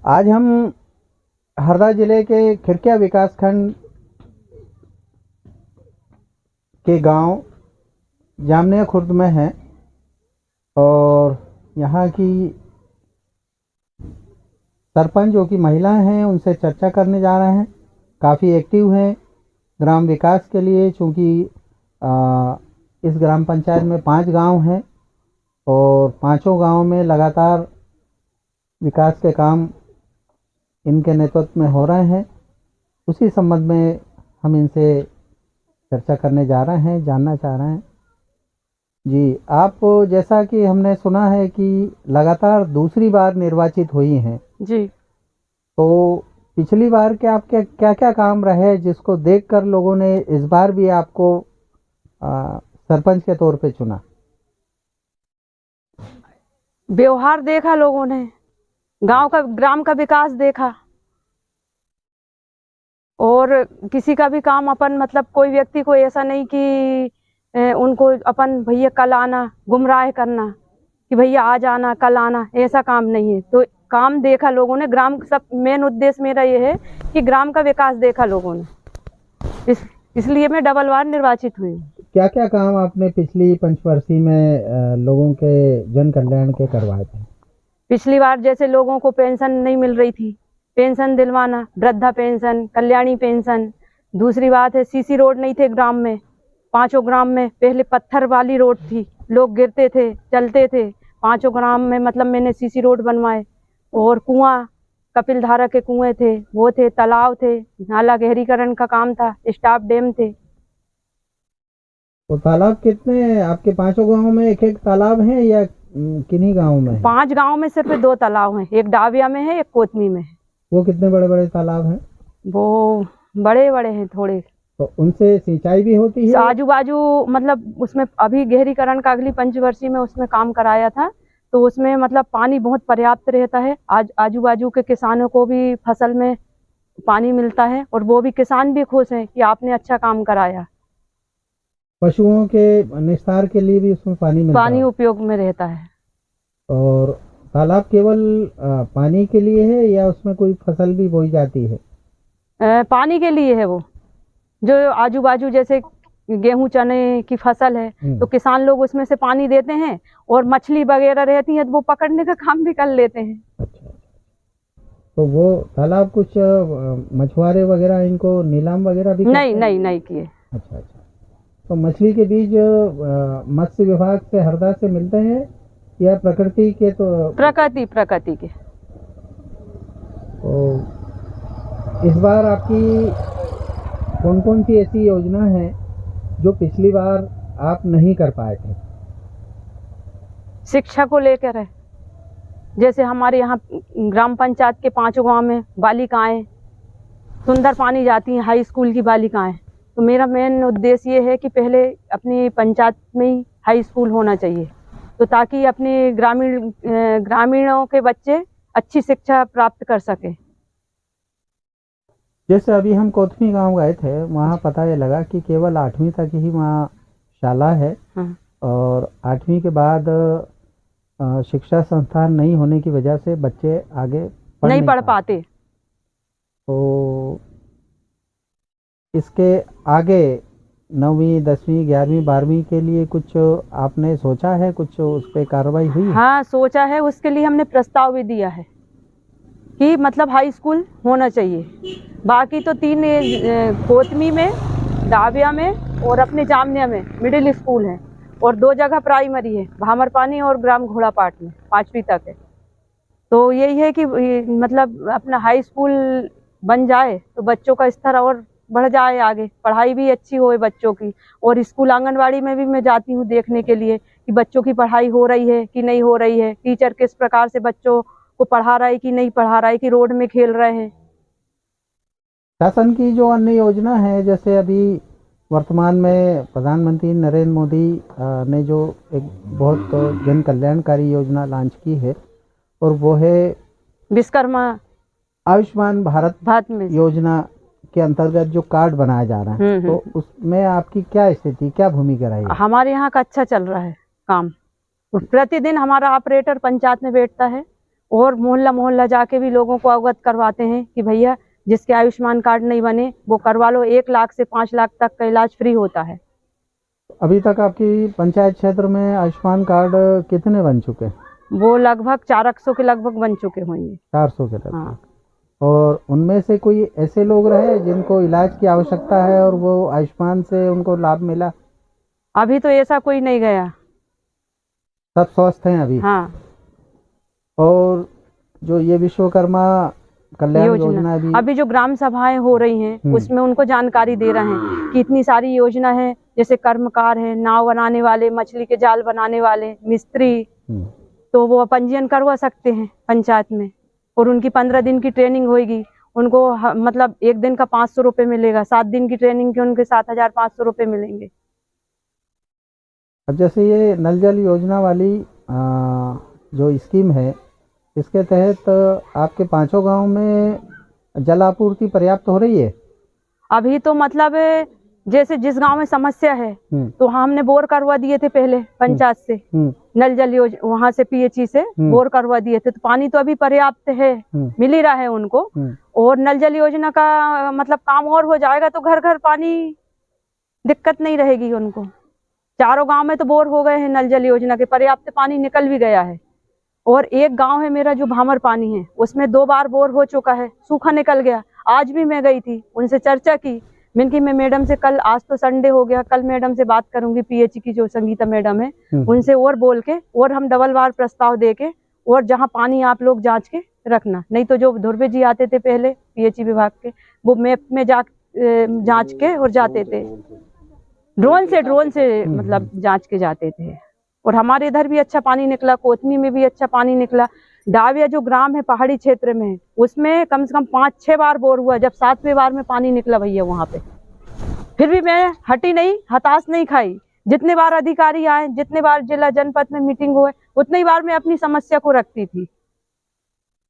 आज हम हरदा जिले के खिरकिया विकासखंड के गांव जामनिया खुर्द में हैं और यहाँ की सरपंच जो कि महिलाएं हैं उनसे चर्चा करने जा रहे हैं। काफ़ी एक्टिव हैं ग्राम विकास के लिए, चूँकि इस ग्राम पंचायत में 5 गांव हैं और पांचों गांव में लगातार विकास के काम इनके नेतृत्व में हो रहे हैं। उसी संबंध में हम इनसे चर्चा करने जा रहे हैं, जानना चाह रहे हैं। जी, आप जैसा कि हमने सुना है कि लगातार दूसरी बार निर्वाचित हुई हैं जी, तो पिछली बार के आपके क्या क्या काम रहे जिसको देखकर लोगों ने इस बार भी आपको सरपंच के तौर पे चुना? व्यवहार देखा लोगों ने, गांव का ग्राम का विकास देखा और किसी का भी काम अपन मतलब कोई व्यक्ति को ऐसा नहीं कि उनको अपन भैया कल आना गुमराह करना कि भैया आज आना कल आना, ऐसा काम नहीं है। तो काम देखा लोगों ने, ग्राम सब मेन उद्देश्य मेरा ये है कि ग्राम का विकास देखा लोगों ने, इसलिए मैं डबल बार निर्वाचित हुई हूँ। क्या क्या काम आपने पिछली पंचवर्षीय में लोगों के जन कल्याण के करवाए थे? पिछली बार जैसे लोगों को पेंशन नहीं मिल रही थी, पेंशन दिलवाना, वृद्धा पेंशन, कल्याणी पेंशन। दूसरी बात है सीसी रोड नहीं थे ग्राम में, 5 ग्राम में पहले पत्थर वाली रोड थी, लोग गिरते थे चलते थे। 5 ग्राम में मतलब मैंने सीसी रोड बनवाए और कुआं, कपिल धारा के कुएं थे, वो थे, तालाब थे, नाला गहरीकरण का काम था, स्टाफ डैम थे। तो तालाब कितने आपके 5 गांव में? एक एक तालाब है या किन्हीं गांव में? 5 गांव में सिर्फ 2 तालाब हैं, एक डाविया में है, एक कोतमी में है। वो कितने बड़े बड़े तालाब हैं? वो बड़े बड़े हैं थोड़े। तो उनसे सिंचाई भी होती है? आजू बाजू मतलब उसमें अभी गहरीकरण का अगली पंचवर्षीय में उसमें काम कराया था, तो उसमें मतलब पानी बहुत पर्याप्त रहता है। आज आजू बाजू के किसानों को भी फसल में पानी मिलता है और वो भी किसान भी खुश हैं कि आपने अच्छा काम कराया। पशुओं के निस्तार के लिए भी उसमें पानी मिलता है? पानी उपयोग में रहता है। और तालाब केवल पानी के लिए है या उसमें कोई फसल भी बोई जाती है? पानी के लिए है वो, जो आजू बाजू जैसे गेहूं चने की फसल है तो किसान लोग उसमें से पानी देते हैं और मछली वगैरह रहती है तो वो पकड़ने का काम भी कर लेते हैं। अच्छा, तो वो तालाब कुछ मछुआरे वगैरह इनको नीलाम वगैरह भी नहीं किए। अच्छा, तो मछली के बीज मत्स्य विभाग से हरदा से मिलते हैं या प्रकृति के? तो प्रकृति के। तो इस बार आपकी कौन कौन सी ऐसी योजना है जो पिछली बार आप नहीं कर पाए थे? शिक्षा को लेकर है, जैसे हमारे यहाँ ग्राम पंचायत के 5 गांव में बालिकाएं सुंदर पानी जाती हैं, हाई स्कूल की बालिकाएं। तो मेरा मेन उद्देश्य ये है कि पहले अपनी पंचायत में ही हाई स्कूल होना चाहिए, तो ताकि अपने ग्रामीणों के बच्चे अच्छी शिक्षा प्राप्त कर सके। जैसे अभी हम कोतमी गांव गए थे, वहाँ पता ये लगा कि केवल 8वीं तक ही वहाँ शाला है और 8वीं के बाद शिक्षा संस्थान नहीं होने की वजह से बच्चे आगे नहीं पढ़ पाते। तो इसके आगे 9वीं 10वीं 11वीं 12वीं के लिए कुछ आपने सोचा है, कुछ उस पर कार्रवाई हुई? हाँ सोचा है, उसके लिए हमने प्रस्ताव भी दिया है कि मतलब हाई स्कूल होना चाहिए। बाकी तो 3 कोतमी में, डाविया में और अपने जामनिया में मिडिल स्कूल है और 2 जगह प्राइमरी है, भामरपानी और ग्राम घोड़ापाट में 5वीं तक है। तो यही है कि मतलब अपना हाई स्कूल बन जाए तो बच्चों का स्तर और बढ़ जाए, आगे पढ़ाई भी अच्छी होए बच्चों की। और स्कूल आंगनवाड़ी में भी मैं जाती हूँ देखने के लिए कि बच्चों की पढ़ाई हो रही है कि नहीं हो रही है, टीचर किस प्रकार से बच्चों को पढ़ा रहा है कि नहीं पढ़ा रहा है, कि रोड में खेल रहे हैं। शासन की जो अन्य योजना है, जैसे अभी वर्तमान में प्रधानमंत्री नरेंद्र मोदी ने जो एक बहुत जन कल्याणकारी योजना लॉन्च की है और वो है विश्वकर्मा आयुष्मान भारत में योजना के अंतर्गत जो कार्ड बनाया जा रहा है, तो उसमें आपकी क्या स्थिति, क्या भूमिका रही? हमारे यहाँ का अच्छा चल रहा है काम। प्रतिदिन हमारा ऑपरेटर पंचायत में बैठता है और मोहल्ला मोहल्ला जाके भी लोगों को अवगत करवाते हैं कि भैया जिसके आयुष्मान कार्ड नहीं बने वो करवा लो, 1 लाख से 5 लाख तक का इलाज फ्री होता है। अभी तक आपकी पंचायत क्षेत्र में आयुष्मान कार्ड कितने बन चुके हैं? वो लगभग 400 के लगभग बन चुके होंगे। 400 के लगभग। हाँ। और उनमें से कोई ऐसे लोग रहे जिनको इलाज की आवश्यकता है और वो आयुष्मान से उनको लाभ मिला? अभी तो ऐसा कोई नहीं गया। सब स्वस्थ हैं अभी? हाँ। और जो ये विश्वकर्मा कल्याण योजना भी अभी जो ग्राम सभाएं हो रही हैं उसमें उनको जानकारी दे रहे हैं कि इतनी सारी योजना है, जैसे कर्मकार है, नाव बनाने वाले, मछली के जाल बनाने वाले, मिस्त्री, तो वो पंजीयन करवा सकते हैं पंचायत में और उनकी 15 दिन की ट्रेनिंग होगी। उनको मतलब 1 दिन का 500 रुपये मिलेगा, 7 दिन की ट्रेनिंग के उनके 7,500 रुपये मिलेंगे। अब जैसे ये नल जल योजना वाली जो स्कीम है, इसके तहत आपके 5 गांव में जल आपूर्ति पर्याप्त हो रही है? अभी तो मतलब जैसे जिस गांव में समस्या है तो हमने बोर करवा दिए थे पहले पंचायत से, नल जल योजना वहां से पीएचई से बोर करवा दिए थे, तो पानी तो अभी पर्याप्त है, मिल ही रहा है उनको। और नल जल योजना का मतलब काम और हो जाएगा तो घर घर पानी दिक्कत नहीं रहेगी उनको। 4 गांव में तो बोर हो गए हैं, नल जल योजना के पर्याप्त पानी निकल भी गया है। और एक गांव है मेरा जो भामर पानी है, उसमें 2 बार बोर हो चुका है, सूखा निकल गया। आज भी मैं गई थी, उनसे चर्चा की, मैं मैडम से कल, आज तो संडे हो गया, कल मैडम से बात करूंगी, पीएचई की जो संगीता मैडम है उनसे और बोल के, और हम डबल बार प्रस्ताव दे के, और जहां पानी आप लोग जांच के रखना। नहीं तो जो धुर्वे जी आते थे पहले पीएचई विभाग के, वो मैप में जांच के और जाते थे, ड्रोन से मतलब जांच के जाते थे। और हमारे इधर भी अच्छा पानी निकला, कोतमी में भी अच्छा पानी निकला। डाविया जो ग्राम है पहाड़ी क्षेत्र में है, उसमें कम से कम 5-6 बार बोर हुआ, जब 7वें बार में पानी निकला भैया वहां पे। फिर भी मैं हटी नहीं, हताश नहीं खाई। जितने बार अधिकारी आए, जितने बार जिला जनपद में मीटिंग हुए, उतनी बार मैं अपनी समस्या को रखती थी।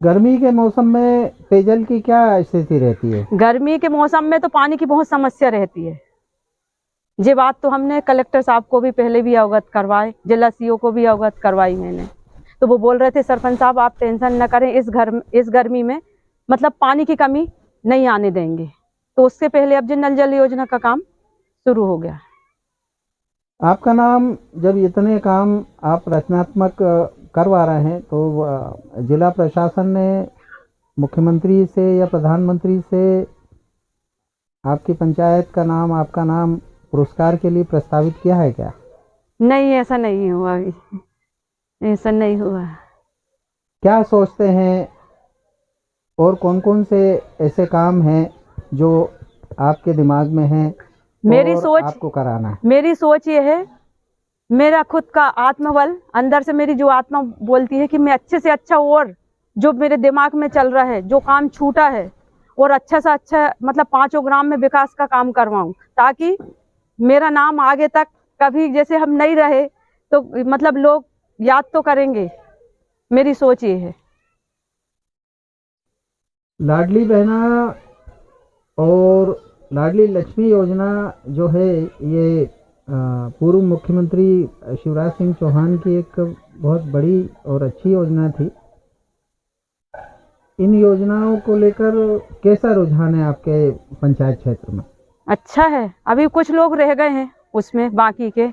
गर्मी के मौसम में पेयजल की क्या स्थिति रहती है? गर्मी के मौसम में तो पानी की बहुत समस्या रहती है। ये बात तो हमने कलेक्टर साहब को भी पहले भी अवगत करवाए, जिला सीओ को भी अवगत करवाई मैंने, तो वो बोल रहे थे सरपंच साहब आप टेंशन न करें, इस गर्मी में मतलब पानी की कमी नहीं आने देंगे। तो उससे पहले अब जो नल जल योजना का काम शुरू हो गया। आपका नाम, जब इतने काम आप रचनात्मक करवा रहे हैं, तो जिला प्रशासन ने मुख्यमंत्री से या प्रधानमंत्री से आपकी पंचायत का नाम, आपका नाम पुरस्कार के लिए प्रस्तावित किया है क्या? नहीं, ऐसा नहीं हुआ, अभी ऐसा नहीं हुआ। क्या सोचते हैं, और कौन कौन से ऐसे काम हैं जो आपके दिमाग में हैं मेरी सोच आपको कराना है? मेरी सोच ये है, मेरा खुद का आत्मबल, अंदर से मेरी जो आत्मा बोलती है कि मैं अच्छे से अच्छा, और जो मेरे दिमाग में चल रहा है, जो काम छूटा है, और अच्छा से अच्छा मतलब 5 ग्राम में विकास का काम करवाऊं, ताकि मेरा नाम आगे तक कभी जैसे हम नहीं रहे तो मतलब लोग याद तो करेंगे। मेरी सोच ये है। लाडली बहना और लाडली लक्ष्मी योजना जो है, ये पूर्व मुख्यमंत्री शिवराज सिंह चौहान की एक बहुत बड़ी और अच्छी योजना थी। इन योजनाओं को लेकर कैसा रुझान है आपके पंचायत क्षेत्र में? अच्छा है। अभी कुछ लोग रह गए हैं उसमें, बाकी के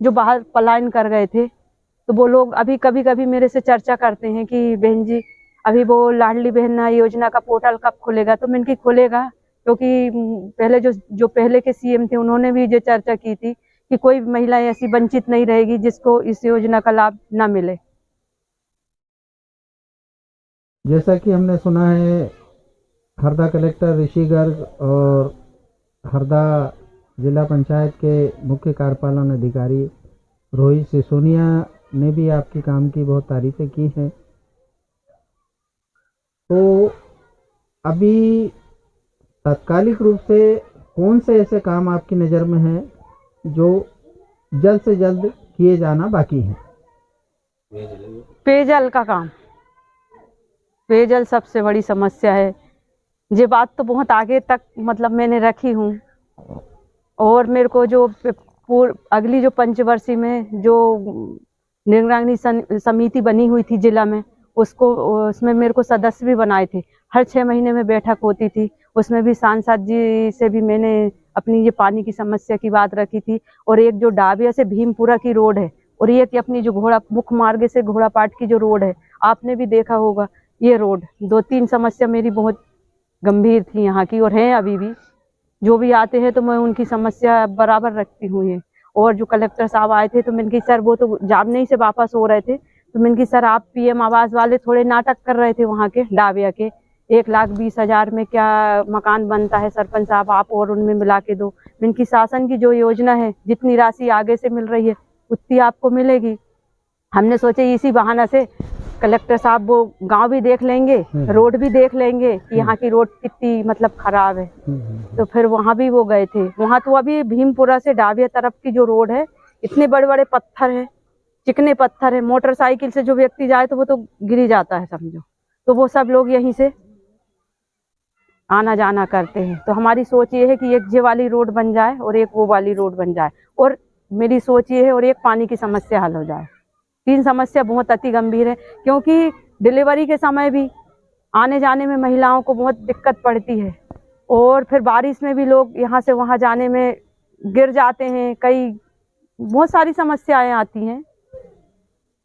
जो बाहर पलायन कर गए थे, तो वो लोग अभी कभी कभी मेरे से चर्चा करते हैं कि बहन जी अभी वो लाडली बहना योजना का पोर्टल कब खुलेगा, तो मैंने खुलेगा, क्योंकि पहले जो पहले के सीएम थे उन्होंने भी ये चर्चा की थी कि कोई महिला ऐसी वंचित नहीं रहेगी जिसको इस योजना का लाभ ना मिले। जैसा कि हमने सुना है, हरदा कलेक्टर ऋषि गर्ग और हरदा जिला पंचायत के मुख्य कार्यपालन अधिकारी रोहित सिसोनिया ने भी आपके काम की बहुत तारीफें की हैं। तो अभी तात्कालिक रूप से कौन से ऐसे काम आपकी नज़र में हैं जो जल्द से जल्द किए जाना बाकी है? पेयजल का काम, पेयजल सबसे बड़ी समस्या है। ये बात तो बहुत आगे तक मतलब मैंने रखी हूँ, और मेरे को जो अगली जो पंचवर्षीय में जो निगरानी समिति बनी हुई थी जिला में, उसको उसमें मेरे को सदस्य भी बनाए थे। हर 6 महीने में बैठक होती थी, उसमें भी सांसद जी से भी मैंने अपनी ये पानी की समस्या की बात रखी थी। और एक जो डाबिया से भीमपुरा की रोड है और एक अपनी जो घोड़ा मुख्य मार्ग से घोड़ापाट की जो रोड है, आपने भी देखा होगा। ये रोड 2-3 समस्या मेरी बहुत गंभीर थी यहाँ की और है अभी भी। जो भी आते हैं तो मैं उनकी समस्या बराबर रखती हूँ ये। और जो कलेक्टर साहब आए थे तो मैंने कहा सर, वो तो जामने ही से वापस हो रहे थे, तो मैंने कहा सर आप पीएम आवास वाले थोड़े नाटक कर रहे थे वहाँ के डाबिया के, 1,20,000 में क्या मकान बनता है, सरपंच साहब आप और उनमें मिला के दो। मैंने कहा शासन की जो योजना है, जितनी राशि आगे से मिल रही है उतनी आपको मिलेगी। हमने सोचे इसी बहाना से कलेक्टर साहब वो गांव भी देख लेंगे, रोड भी देख लेंगे कि यहाँ की रोड कितनी मतलब खराब है। तो फिर वहाँ भी वो गए थे। वहाँ तो अभी भीमपुरा से डाबिया तरफ की जो रोड है, इतने बड़े बड़े पत्थर है, चिकने पत्थर है, मोटरसाइकिल से जो व्यक्ति जाए तो वो तो गिर ही जाता है समझो। तो वो सब लोग यहीं से आना जाना करते हैं। तो हमारी सोच ये है कि एक ये वाली रोड बन जाए और एक वो वाली रोड बन जाए, और मेरी सोच ये है और एक पानी की समस्या हल हो जाए। 3 समस्या बहुत अति गंभीर है, क्योंकि डिलीवरी के समय भी आने जाने में महिलाओं को बहुत दिक्कत पड़ती है, और फिर बारिश में भी लोग यहाँ से वहाँ जाने में गिर जाते हैं, कई बहुत सारी समस्याएं आती हैं।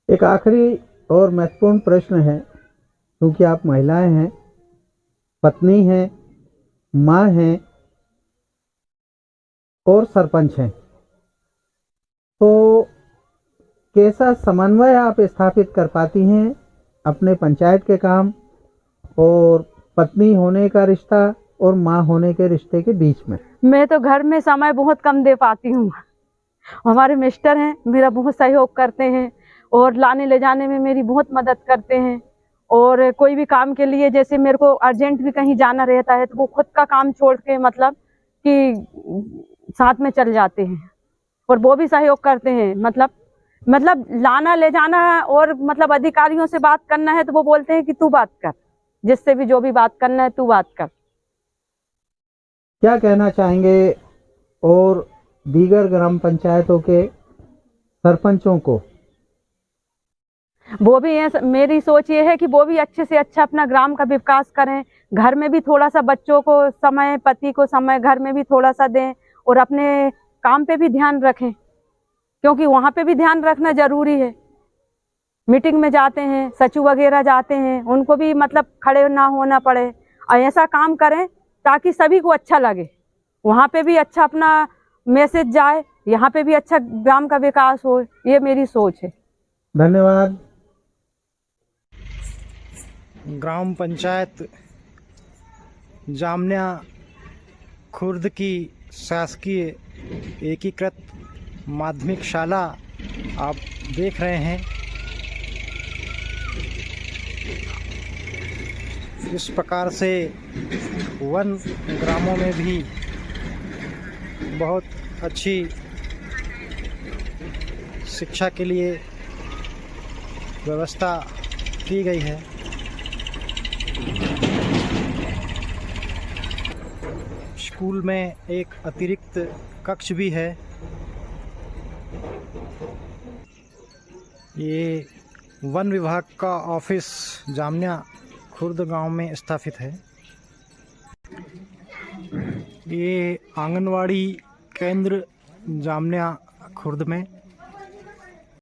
एक आखिरी और महत्वपूर्ण प्रश्न है, क्योंकि आप महिलाएं हैं, पत्नी हैं, माँ हैं और सरपंच हैं, तो कैसा समन्वय आप स्थापित कर पाती हैं अपने पंचायत के काम और पत्नी होने का रिश्ता और माँ होने के रिश्ते के बीच में? मैं तो घर में समय बहुत कम दे पाती हूँ। हमारे मिस्टर हैं, मेरा बहुत सहयोग करते हैं और लाने ले जाने में मेरी बहुत मदद करते हैं। और कोई भी काम के लिए जैसे मेरे को अर्जेंट भी कहीं जाना रहता है तो वो खुद का काम छोड़ के मतलब कि साथ में चल जाते हैं, और वो भी सहयोग करते हैं। मतलब लाना ले जाना, और मतलब अधिकारियों से बात करना है तो वो बोलते हैं कि तू बात कर, जिससे भी जो भी बात करना है तू बात कर। क्या कहना चाहेंगे और दीगर ग्राम पंचायतों के सरपंचों को? वो भी मेरी सोच ये है कि वो भी अच्छे से अच्छा अपना ग्राम का विकास करें। घर में भी थोड़ा सा बच्चों को समय, पति को समय घर में भी थोड़ा सा दें, और अपने काम पे भी ध्यान रखें, क्योंकि वहाँ पे भी ध्यान रखना जरूरी है। मीटिंग में जाते हैं, सचिव वगैरह जाते हैं, उनको भी मतलब खड़े ना होना पड़े, और ऐसा काम करें ताकि सभी को अच्छा लगे। वहाँ पे भी अच्छा अपना मैसेज जाए, यहाँ पे भी अच्छा ग्राम का विकास हो, ये मेरी सोच है। धन्यवाद। ग्राम पंचायत जामन्या खुर्द की शासकीय एकीकृत माध्यमिक शाला आप देख रहे हैं। इस प्रकार से वन ग्रामों में भी बहुत अच्छी शिक्षा के लिए व्यवस्था की गई है। स्कूल में एक अतिरिक्त कक्ष भी है। ये वन विभाग का ऑफिस जामन्या खुर्द गांव में स्थापित है। ये आंगनवाड़ी केंद्र जामन्या खुर्द में